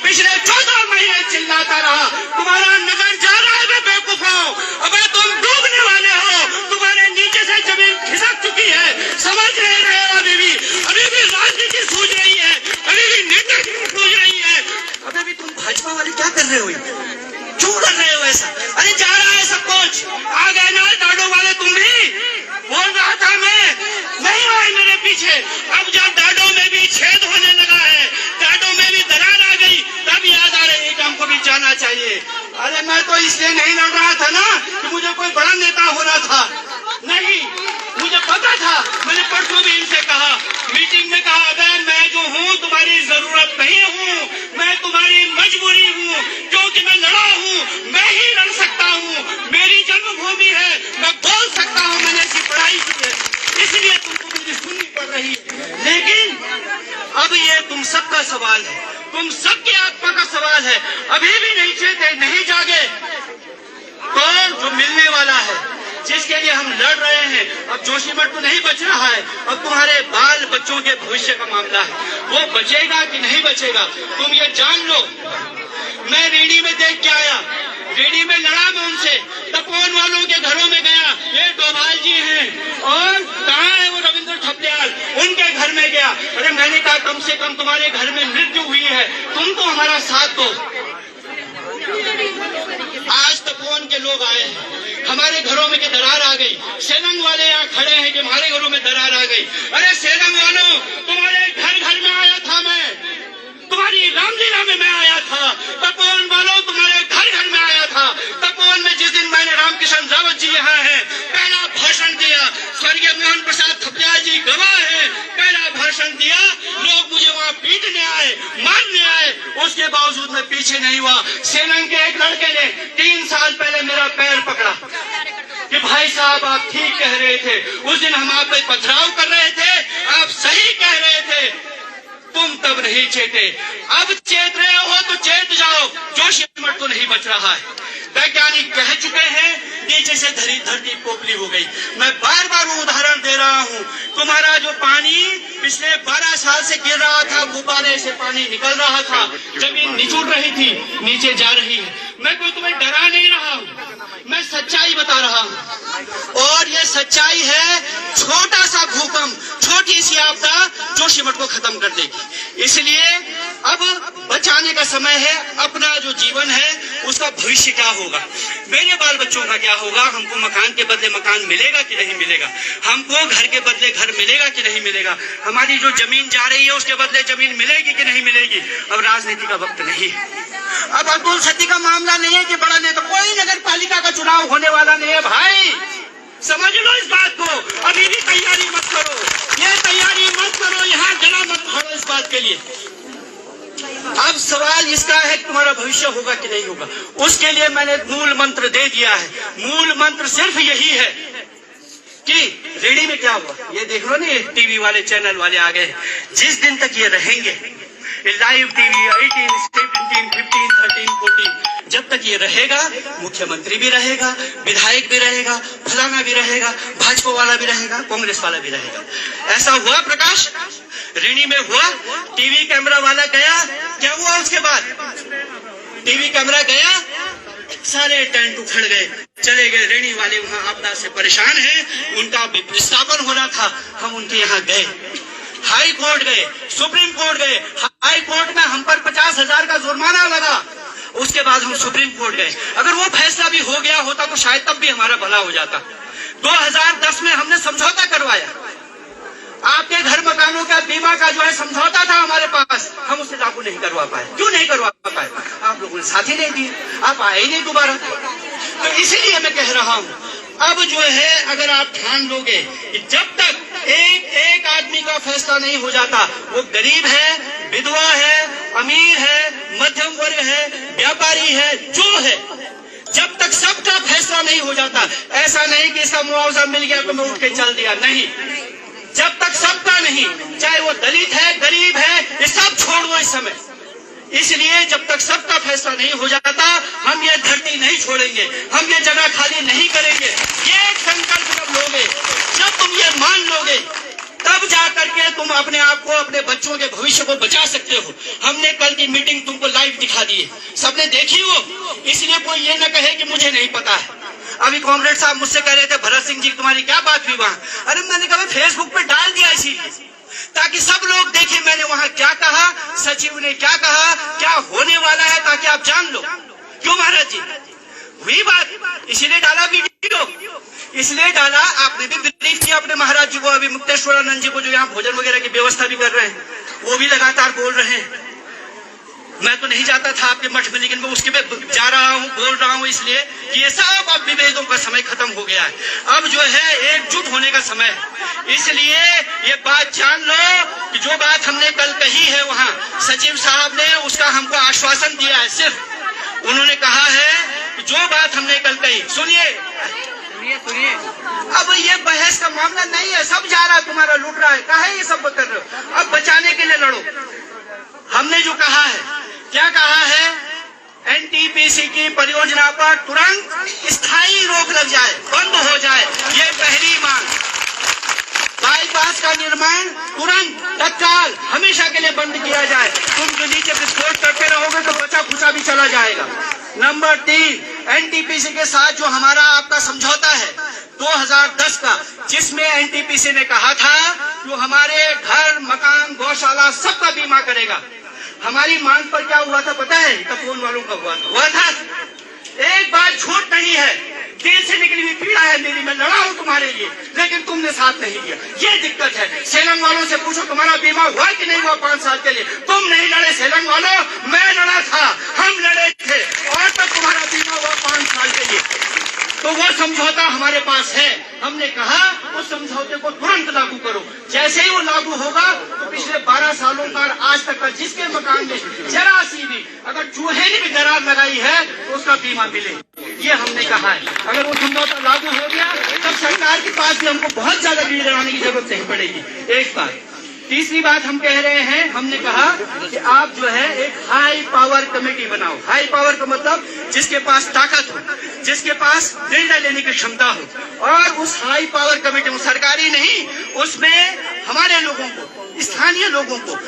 पिछले 14 महीने चिल्लाता रहा, तुम्हारा नगर जा रहा है बेवकूफों, अबे तुम डूबने वाले हो, तुम्हारे नीचे से जमीन खिसक चुकी है, समझ नहीं रहे हो अभी भी राजनीति सूझ रही है, अभी भी नेतागिरी सूझ रही है, अभी भी तुम भाजपा वाले क्या कर रहे हो, क्यों कर रहे हो ऐसा? अरे जा रहा है सब कुछ, आ गए ना डाडो वाले, तुम भी बोल रहा था मैं, नहीं आए मेरे पीछे, अब जब डाडो में भी छेद होने लगा है, डाडो में भी दरार आ गई, तब याद आ रही है कि हमको भी जाना चाहिए। अरे मैं तो इसलिए नहीं लड़ रहा था ना कि मुझे कोई बड़ा नेता होना था, नहीं, मुझे पता था, मैंने परसों भी इनसे कहा, मीटिंग में कहा, अगर मैं जो हूँ तुम्हारी जरूरत नहीं हूँ, मैं तुम्हारी मजबूरी हूँ, क्योंकि मैं लड़ा हूँ, मैं ही लड़ सकता हूँ, मेरी जन्मभूमि है, मैं बोल सकता हूँ, मैंने ऐसी पढ़ाई की है, इसलिए तुमको मुझे सुननी पड़ रही है। लेकिन अब ये तुम सबका सवाल है, तुम सबकी आत्मा का सवाल है, अभी भी नहीं चेते, नहीं जागे, तो जो मिलने वाला है, जिसके लिए हम लड़ रहे हैं, अब जोशीमठ तो नहीं बच रहा है, अब तुम्हारे बाल बच्चों के भविष्य का मामला है, वो बचेगा कि नहीं बचेगा, तुम ये जान लो। मैं रेडी में देख के आया, रेडी में लड़ा मैं उनसे, तपोवन वालों के घरों में गया, ये डोभाल जी हैं, और कहाँ है वो रविंद्र ठपलियाल, उनके घर में गया। अरे मैंने कहा कम से कम तुम्हारे घर में मृत्यु हुई है, तुम तो हमारा साथ दो। आज तपोवन के लोग आए हैं, हमारे घरों में के दरार आ गई, सेलंग वाले यहाँ खड़े हैं कि हमारे घरों में दरार आ गई। अरे सेलंग वालों, तुम्हारे घर घर में आया था मैं, तुम्हारी रामलीला में मैं आया था, तपोवन वालों तुम्हारे घर घर में आया था। तपोवन में जिस दिन मैंने रामकिशन रावत जी यहाँ हैं, पहला भाषण दिया, स्वर्गीय मोहन प्रसाद थपलियाल जी गवाह है, पहला भाषण दिया, लोग मुझे वहाँ पीटने आए, मारने आए, उसके बावजूद मैं पीछे नहीं हुआ। सेलंग के एक लड़के ने 3 साल पहले मेरा पैर पकड़ा कि भाई साहब आप ठीक कह रहे थे, उस दिन हम आप पे पथराव कर रहे थे, आप सही कह रहे थे, तुम तब नहीं चेते, अब चेत रहे हो तो चेत जाओ, जोशीमठ तो नहीं बच रहा है। वैज्ञानिक कह चुके हैं नीचे से धरती पोपली हो गई। मैं बार बार वो उदाहरण दे रहा हूँ, तुम्हारा जो पानी पिछले 12 साल से गिर रहा था, गुब्बारे से पानी निकल रहा था, जमीन निचुड़ रही थी, नीचे जा रही है। मैं कोई तुम्हें डरा नहीं रहा हूँ, मैं सच्चाई बता रहा हूँ, और ये सच्चाई है, छोटा सा भूकंप, छोटी सी आपदा जोशीमठ को खत्म कर देगी। इसलिए अब बचाने का समय है, अपना जो जीवन है उसका भविष्य क्या होगा, मेरे बाल बच्चों का क्या होगा, हमको मकान के बदले मकान मिलेगा कि नहीं मिलेगा, हमको घर के बदले घर मिलेगा कि नहीं मिलेगा, हमारी जो जमीन जा रही है उसके बदले जमीन मिलेगी कि नहीं मिलेगी। अब राजनीति का वक्त नहीं है, अब अब्दुल सत्ती का मामला नहीं है कि बड़ा नेता, कोई नगर पालिका का चुनाव होने वाला नहीं है भाई, समझ लो इस बात को, अभी भी तैयारी मत करो, ये तैयारी मत करो, यहाँ गला मत फाड़ो इस बात के लिए। अब सवाल इसका है कि तुम्हारा भविष्य होगा कि नहीं होगा, उसके लिए मैंने मूल मंत्र दे दिया है। मूल मंत्र सिर्फ यही है कि रेडी में क्या हुआ, ये देख लो ना, ये टीवी वाले चैनल वाले आ गए, जिस दिन तक ये रहेंगे, लाइव टीवी 18, 17, 15, 13, 14, जब तक ये रहेगा, मुख्यमंत्री भी रहेगा, विधायक भी रहेगा, फलाना भी रहेगा, भाजपा वाला भी रहेगा, कांग्रेस वाला भी रहेगा। ऐसा हुआ प्रकाश, ऋणी में हुआ, टीवी कैमरा वाला गया, क्या हुआ उसके बाद, टीवी कैमरा गया, सारे टेंट उखड़ गए, चले गए। ऋणी वाले वहाँ आपदा से परेशान हैं, उनका विस्थापन होना था, हम उनके यहाँ गए, हाई कोर्ट गए, सुप्रीम कोर्ट गए, हाई कोर्ट में हम पर 50,000 का जुर्माना लगा, उसके बाद हम सुप्रीम कोर्ट गए। अगर वो फैसला भी हो गया होता तो शायद तब भी हमारा भला हो जाता। 2010 में हमने समझौता करवाया, आपके घर मकानों का बीमा का जो है समझौता था हमारे पास, हम उसे लागू नहीं करवा पाए। क्यों नहीं करवा पाए? आप लोगों ने साथ ही नहीं दिए, आप आए ही नहीं दोबारा। तो इसीलिए मैं कह रहा हूँ, अब जो है अगर आप ठान लोगे कि जब तक एक आदमी का फैसला नहीं हो जाता, वो गरीब है, विधवा है, अमीर है, मध्यम वर्ग है, व्यापारी है, जो है, जब तक सबका फैसला नहीं हो जाता, ऐसा नहीं कि इसका मुआवजा मिल गया तो मैं उठ के चल दिया, नहीं, जब तक सबका नहीं, चाहे वो दलित है, गरीब है, ये सब छोड़ दो इस समय। इसलिए जब तक सबका फैसला नहीं हो जाता, हम ये धरती नहीं छोड़ेंगे, हम ये जगह खाली नहीं करेंगे। ये एक संकल्प जब लोगे, जब तुम ये मान लोगे, तब जा करके तुम अपने आप को, अपने बच्चों के भविष्य को बचा सकते हो। हमने कल की मीटिंग तुमको लाइव दिखा दी है, सबने देखी हो, इसलिए कोई ये न कहे कि मुझे नहीं पता है। अभी कॉमरेड साहब मुझसे कह रहे थे, भरत सिंह जी तुम्हारी क्या बात हुई वहां? अरे मैंने कहा फेसबुक पे डाल दिया इसीलिए ताकि सब लोग देखें मैंने वहां क्या कहा, सचिव ने क्या कहा, क्या होने वाला है, ताकि आप जान लो। क्यों महाराज जी? हुई बात, इसीलिए डाला वीडियो, इसलिए डाला। आपने भी ब्रीफ किया अपने महाराज जी को, अभी मुक्तेश्वरानंद जी को जो यहाँ भोजन वगैरह की व्यवस्था भी कर रहे हैं, वो भी लगातार बोल रहे हैं। मैं तो नहीं जाता था आपके मठ में, लेकिन मैं उसके पे जा रहा हूँ, बोल रहा हूँ, इसलिए कि ये सब अब विभेदों का समय खत्म हो गया है। अब जो है एकजुट होने का समय है। इसलिए ये बात जान लो कि जो बात हमने कल कही है वहाँ सचिव साहब ने उसका हमको आश्वासन दिया है। सिर्फ उन्होंने कहा है कि जो बात हमने कल कही, सुनिए सुनिए, अब ये बहस का मामला नहीं है, सब जा रहा है, तुम्हारा लूट रहा है, काहे ये सब कर रहे हो? अब बचाने के लिए लड़ो। हमने जो कहा है, क्या कहा है? एनटीपीसी की परियोजना पर तुरंत स्थायी रोक लग जाए, बंद हो जाए, ये पहली मांग। बाईपास का निर्माण तुरंत तत्काल हमेशा के लिए बंद किया जाए। तुम जो नीचे विस्फोट करते रहोगे तो बचा खुचा भी चला जाएगा। नंबर 3, एनटीपीसी के साथ जो हमारा आपका समझौता है 2010 का, जिसमें एनटीपीसी ने कहा था कि हमारे घर, मकान, गौशाला सबका बीमा करेगा। हमारी मांग पर क्या हुआ था पता है? तपोवन वालों का हुआ था। एक बात झूठ नहीं है, दिल से निकली हुई पीड़ा है मेरी, मैं लड़ा हूं तुम्हारे लिए, लेकिन तुमने साथ नहीं दिया, ये दिक्कत है। सेलंग वालों से पूछो तुम्हारा बीमा हुआ कि नहीं हुआ 5 साल के लिए? तुम नहीं लड़े सेलंग वालों, मैं लड़ा था, हम लड़े थे, और तक तुम्हारा बीमा हुआ 5 साल के लिए। तो वो समझौता हमारे पास है। हमने कहा उस समझौते को तुरंत लागू करो। जैसे ही वो लागू होगा तो पिछले 12 सालों का आज तक का जिसके मकान में जरा सी भी अगर चूहे ने भी दरार लगाई है तो उसका बीमा मिले, ये हमने कहा है। अगर वो समझौता लागू हो गया तब सरकार के पास भी हमको बहुत ज्यादा भीड़ लगाने की जरूरत नहीं पड़ेगी। एक बात। तीसरी बात हम कह रहे हैं, हमने कहा कि आप जो है एक हाई पावर कमेटी बनाओ। हाई पावर का मतलब जिसके पास ताकत हो, जिसके पास निर्णय लेने की क्षमता हो, और उस हाई पावर कमेटी में सरकारी नहीं, उसमें हमारे लोगों को, स्थानीय लोगों को,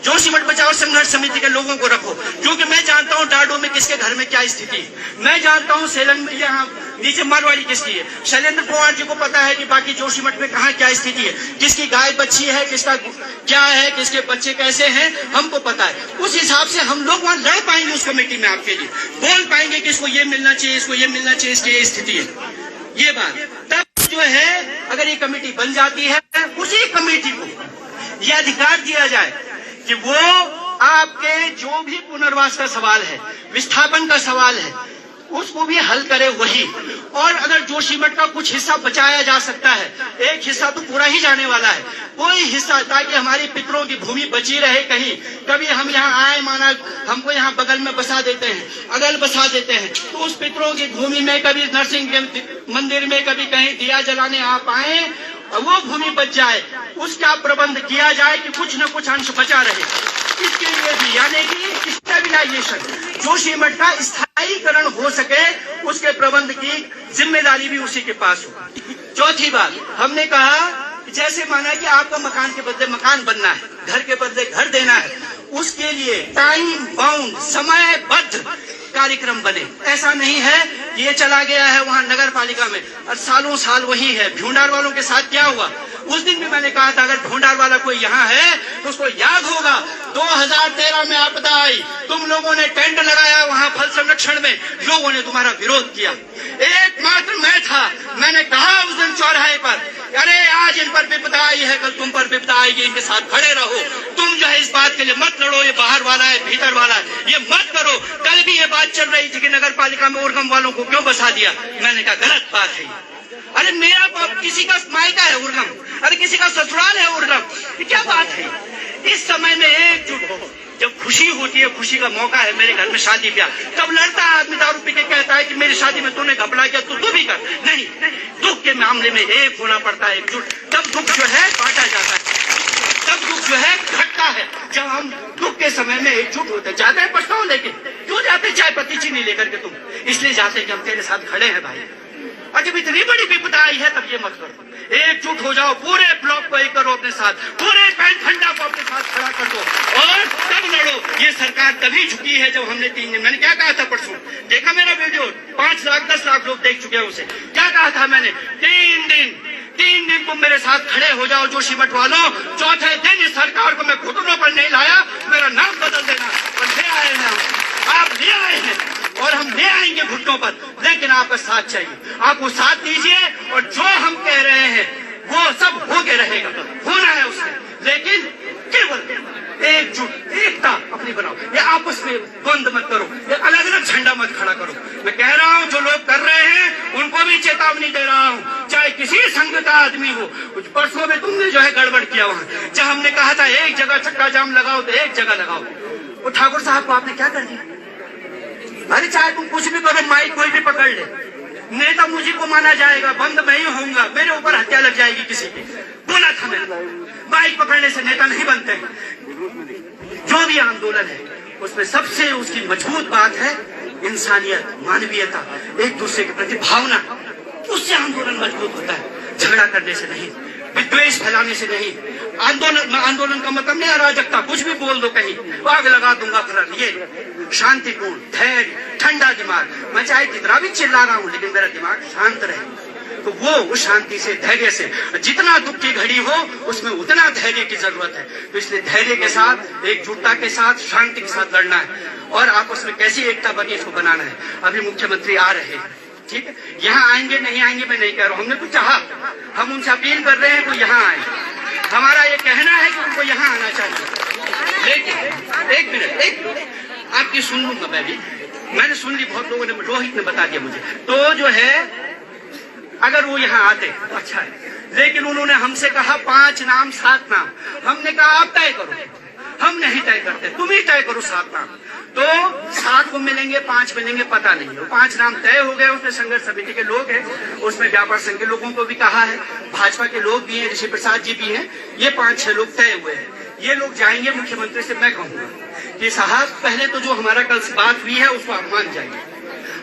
जोशीमठ बचाओ संघर्ष समिति के लोगों को रखो। क्योंकि मैं जानता हूँ डाडो में किसके घर में क्या स्थिति है, मैं जानता हूँ सेलंग में यहाँ नीचे मारवाड़ी किसकी है, शैलेंद्र कुमार जी को पता है कि बाकी जोशीमठ में कहाँ क्या स्थिति है, किसकी गाय बच्ची है, किसका क्या है, किसके बच्चे कैसे हैं, हमको पता है। उस हिसाब से हम लोग वहाँ लड़ पाएंगे उस कमेटी में, आपके लिए बोल पाएंगे कि इसको ये मिलना चाहिए, इसको ये मिलना चाहिए, इसकी ये स्थिति है, ये बात। तब जो है अगर ये कमेटी बन जाती है, उसी कमेटी को यह अधिकार दिया जाए कि वो आपके जो भी पुनर्वास का सवाल है, विस्थापन का सवाल है, उसको भी हल करे वही। और अगर जोशीमठ का कुछ हिस्सा बचाया जा सकता है, एक हिस्सा तो पूरा ही जाने वाला है, कोई हिस्सा, ताकि हमारी पितरों की भूमि बची रहे। कहीं कभी हम यहाँ आए, माना हमको यहाँ बगल में बसा देते हैं, अगल बसा देते हैं, तो उस पितरों की भूमि में कभी नरसिंह के मंदिर में कभी कहीं दिया जलाने आप आए, वो भूमि बच जाए, उसका प्रबंध किया जाए कि कुछ न कुछ अंश बचा रहे। इसके लिए भी यानी कि स्टेबिलाइजेशन, जोशीमठ का स्थायीकरण हो सके, उसके प्रबंध की जिम्मेदारी भी उसी के पास हो। चौथी बात, हमने कहा जैसे माना कि आपका मकान के बदले मकान बनना है, घर के बदले घर देना है, उसके लिए टाइम बाउंड, समयबद्ध कार्यक्रम बने। ऐसा नहीं है ये चला गया है वहाँ नगर पालिका में और सालों साल वही है। भूंडार वालों के साथ क्या हुआ, उस दिन भी मैंने कहा था, अगर भूंडार वाला कोई यहाँ है तो उसको याद होगा 2013 में आपदा आई, तुम लोगों ने टेंट लगाया वहाँ फल संरक्षण में, लोगों ने तुम्हारा विरोध किया। एकमात्र मैं था, मैंने कहा उस दिन चौराहे पर, अरे आज इन पर विपदा आई है, कल तुम पर विपदा आएगी, इनके साथ खड़े रहो। तुम जो है इस बात के लिए मत लड़ो, ये बाहर वाला है भीतर वाला है, ये मत करो। कल भी ये बात चल रही थी कि नगर पालिका में उर्गम वालों को क्यों बसा दिया, मैंने कहा गलत बात है। अरे मेरा किसी का मायका है उर्गम, अरे किसी का ससुराल है उर्गम, ये क्या बात है। इस समय में एकजुट हो, जब खुशी होती है, खुशी का मौका है, मेरे घर में शादी ब्याह, तब लड़ता है आदमी, दारू पी के कहता है कि मेरी शादी में तूने घपला किया, तू भी कर। नहीं, दुख के मामले में एक होना पड़ता है, एकजुट, तब दुख जो है बांटा जाता है, तब दुख जो है घटता है। जब हम दुख के समय में एकजुट होते हैं, जाते हैं पछताओ लेके, क्यों जाते चाय पत्ती चीनी लेकर के तुम, इसलिए जाते कि हम तेरे साथ खड़े हैं भाई, और जब इतनी बड़ी विपदा आई है तब ये मत करो। एकजुट हो जाओ, पूरे ब्लॉक को एक करो अपने साथ, पूरे पैंट झंडा को अपने साथ खड़ा कर दो और तब लड़ो। ये सरकार तभी झुकी है जब हमने 3 दिन, मैंने क्या कहा था परसों, देखा मेरा वीडियो, 5 लाख 10 लाख लोग देख चुके हैं उसे। क्या कहा था मैंने, 3 दिन तुम मेरे साथ खड़े हो जाओ जोशीमठ वालों, चौथे दिन इस सरकार को मैं घुटनों पर नहीं लाया, मेरा नाम बदल देना। और ले आए हैं, आप ले आए हैं और हम ले आएंगे घुटनों पर, लेकिन आपका साथ चाहिए। आप वो साथ दीजिए और जो हम कह रहे हैं वो सब हो के रहेगा, होना है उसमें, लेकिन केवल एकजुट एकता अपनी बनाओ। ये आपस में द्वंद मत करो, ये अलग अलग झंडा मत खड़ा करो। मैं कह रहा हूँ जो लोग कर रहे हैं उनको भी चेतावनी दे रहा हूँ, चाहे किसी संघ का आदमी हो। कुछ परसों में तुमने जो है गड़बड़ किया वहां, जब हमने कहा था एक जगह चक्का जाम लगाओ तो एक जगह लगाओ, वो ठाकुर साहब को आपने क्या कर दिया। अरे चाहे तुम कुछ भी करो, माइक कोई भी पकड़ ले, नेता मुझे को माना जाएगा, बंद मैं ही होऊंगा, मेरे ऊपर हत्या लग जाएगी किसी की। बोला था मैंने, माइक पकड़ने से नेता नहीं बनते। जो भी आंदोलन है उसमें सबसे उसकी मजबूत बात है इंसानियत, मानवीयता, एक दूसरे के प्रति भावना, उससे आंदोलन मजबूत होता है, झगड़ा करने से नहीं, विद्वेष फैलाने से नहीं। आंदोलन का मतलब नहीं अराजकता, कुछ भी बोल दो कहीं, आग लगा दूंगा फलन। ये शांतिपूर्ण, धैर्य, ठंडा दिमाग, मैं चाहे कितना भी चिल्ला रहा हूँ लेकिन मेरा दिमाग शांत रहे, तो वो उस शांति से, धैर्य से, जितना दुख की घड़ी हो उसमें उतना धैर्य की जरूरत है। तो इसलिए धैर्य के साथ, एकजुटता के साथ, शांति के साथ लड़ना है और आपस में कैसी एकता बनी इसको बनाना है। अभी मुख्यमंत्री आ रहे हैं, ठीक है, यहाँ आएंगे नहीं आएंगे मैं नहीं कह रहा हूँ, हमने तो चाहा, हम उनसे अपील कर रहे हैं वो यहाँ आए, हमारा ये कहना है कि उनको यहाँ आना चाहिए। लेकिन एक मिनट आपकी सुन लूंगा मैं भी, मैंने सुन ली, बहुत लोगों ने, रोहित ने बता दिया मुझे, तो जो है अगर वो यहाँ आते तो अच्छा है, लेकिन उन्होंने हमसे कहा 5 नाम 7 नाम, हमने कहा आप तय करो, हम नहीं तय करते, तुम ही तय करो 7 नाम। तो 7 को मिलेंगे 5 मिलेंगे पता नहीं, वो 5 नाम तय हो गए। उसमें संघर्ष समिति के लोग हैं, उसमें व्यापार संघ के लोगों को भी कहा है, भाजपा के लोग भी हैं, ऋषि प्रसाद जी भी हैं, ये 5-6 लोग तय हुए हैं। ये लोग जाएंगे मुख्यमंत्री से, मैं कहूंगा कि साहब पहले तो जो हमारा कल बात हुई है उसको आप मान जाइए,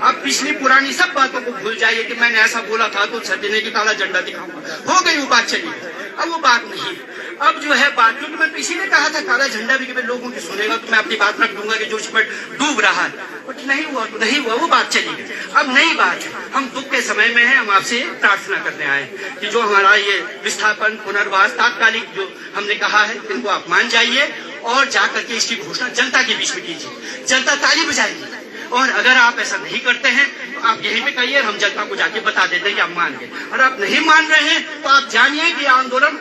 अब पिछली पुरानी सब बातों को भूल जाइए कि मैंने ऐसा बोला था तो सजने की काला झंडा दिखाऊंगा, हो गई वो बात, चली। अब वो बात नहीं, अब जो है बात, क्योंकि मैं इसीलिए कहा था काला झंडा भी कि मैं लोगों की सुनेगा तो मैं अपनी बात रख दूंगा कि जोशीमठ डूब रहा है, बट नहीं हुआ तो नहीं हुआ, वो बात चली गई। अब नई बात है, हम दुख के समय में है, हम आपसे प्रार्थना करने आए कि जो हमारा ये विस्थापन, पुनर्वास, तात्कालिक जो हमने कहा है, इनको आप मान जाइए और जाकर के इसकी घोषणा जनता के बीच में कीजिए, जनता ताली बजाएगी। और अगर आप ऐसा नहीं करते हैं तो आप यहीं पे कहिए, हम जनता को जाके बता देते हैं कि आप मान गए। और आप नहीं मान रहे हैं तो आप जानिए कि आंदोलन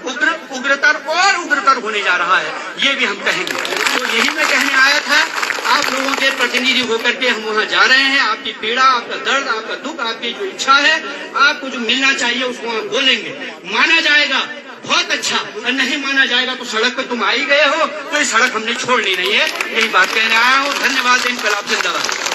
उग्रतर और उग्रतर होने जा रहा है, ये भी हम कहेंगे। तो यही मैं कहने आया था, आप लोगों के प्रतिनिधि होकर के हम वहाँ जा रहे हैं, आपकी पीड़ा, आपका दर्द, आपका दुख, आपकी जो इच्छा है, आपको जो मिलना चाहिए उसको हम बोलेंगे, माना जाएगा बहुत अच्छा, और नहीं माना जाएगा तो सड़क पे तुम आ ही गए हो, तो ये सड़क हमने छोड़नी नहीं है, यही बात कहने आया हूँ। धन्यवाद, इनकलाब जिंदाबाद।